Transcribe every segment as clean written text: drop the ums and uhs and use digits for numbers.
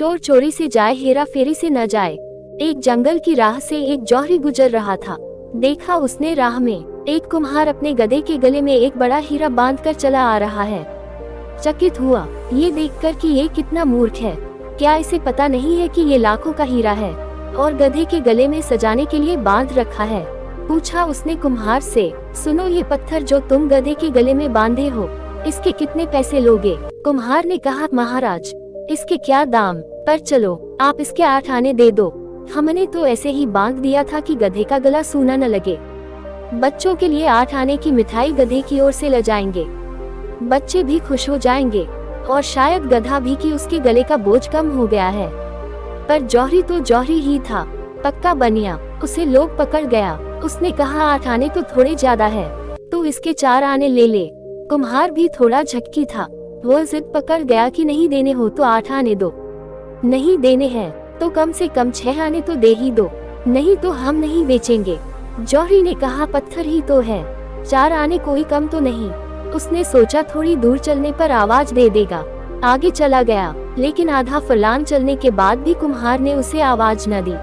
चोर चोरी से जाए, हेरा फेरी से न जाए। एक जंगल की राह से एक जौहरी गुजर रहा था। देखा उसने राह में एक कुम्हार अपने गधे के गले में एक बड़ा हीरा बांधकर चला आ रहा है। चकित हुआ ये देखकर कि ये कितना मूर्ख है। क्या इसे पता नहीं है कि ये लाखों का हीरा है और गधे के गले में सजाने के लिए बांध रखा है। पूछा उसने कुम्हार से, सुनो, ये पत्थर जो तुम गधे के गले में बांधे हो, इसके कितने पैसे लोगे? कुम्हार ने कहा, महाराज, इसके क्या दाम, पर चलो आप इसके 8 आने दे दो। हमने तो ऐसे ही बांध दिया था कि गधे का गला सूना न लगे। बच्चों के लिए 8 आने की मिठाई गधे की ओर से ले जाएंगे। बच्चे भी खुश हो जाएंगे और शायद गधा भी कि उसके गले का बोझ कम हो गया है। पर जौहरी तो जौहरी ही था, पक्का बनिया। उसे लोग पकड़ गया। उसने कहा, 8 आने तो थोड़े ज्यादा है, तू इसके 4 आने ले ले। कुम्हार भी थोड़ा झटकी था। वो जिद पकड़ गया कि नहीं देने हो तो 8 आने दो, नहीं देने हैं तो कम से कम 6 आने तो दे ही दो, नहीं तो हम नहीं बेचेंगे। जौहरी ने कहा, पत्थर ही तो है, 4 आने कोई कम तो नहीं। उसने सोचा थोड़ी दूर चलने पर आवाज दे देगा। आगे चला गया, लेकिन आधा फरलांग चलने के बाद भी कुम्हार ने उसे आवाज न दी।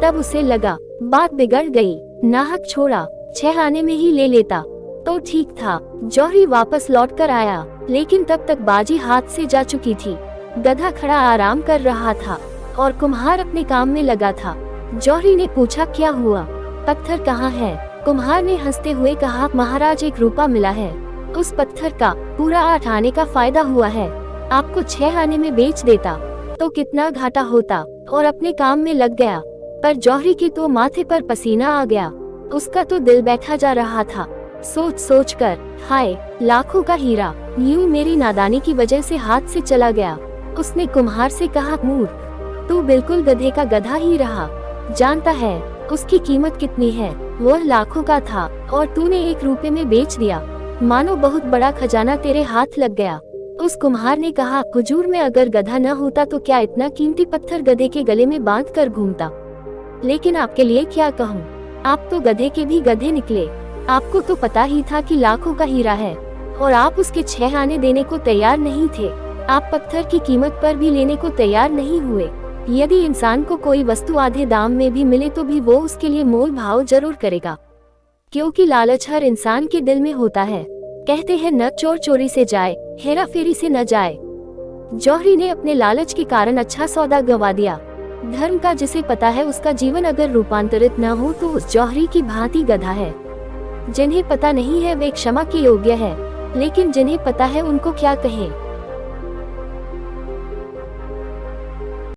तब उसे लगा बात बिगड़ गई, नाहक छोड़ा, 6 आने में ही ले लेता तो ठीक था। जौहरी वापस लौट कर आया, लेकिन तब तक बाजी हाथ से जा चुकी थी। गधा खड़ा आराम कर रहा था और कुम्हार अपने काम में लगा था। जौहरी ने पूछा, क्या हुआ, पत्थर कहाँ है? कुम्हार ने हंसते हुए कहा, महाराज, एक रुपया मिला है, उस पत्थर का पूरा 8 आने का फायदा हुआ है। आपको 6 आने में बेच देता तो कितना घाटा होता, और अपने काम में लग गया। पर जौहरी के तो माथे पर पसीना आ गया। उसका तो दिल बैठा जा रहा था। सोच सोच कर, हाय, लाखों का हीरा यूं मेरी नादानी की वजह से हाथ से चला गया। उसने कुम्हार से कहा, मूर्ख, तू बिल्कुल गधे का गधा ही रहा। जानता है उसकी कीमत कितनी है? वह लाखों का था और तूने 1 रुपए में बेच दिया। मानो बहुत बड़ा खजाना तेरे हाथ लग गया। उस कुम्हार ने कहा, हुजूर, मैं अगर गधा न होता तो क्या इतना कीमती पत्थर गधे के गले में बांध कर घूमता। लेकिन आपके लिए क्या कहूँ, आप तो गधे के भी गधे निकले। आपको तो पता ही था कि लाखों का हीरा है और आप उसके 6 आने देने को तैयार नहीं थे। आप पत्थर की कीमत पर भी लेने को तैयार नहीं हुए। यदि इंसान को कोई वस्तु आधे दाम में भी मिले तो भी वो उसके लिए मोल भाव जरूर करेगा, क्योंकि लालच हर इंसान के दिल में होता है। कहते हैं, न चोर चोरी से जाए, हेरा फेरी से न जाए। जौहरी ने अपने लालच के कारण अच्छा सौदा गंवा दिया। धर्म का जिसे पता है उसका जीवन अगर रूपांतरित न हो तो उस जौहरी की भांति गधा है। जिन्हें पता नहीं है वे क्षमा के योग्य है, लेकिन जिन्हें पता है उनको क्या कहें।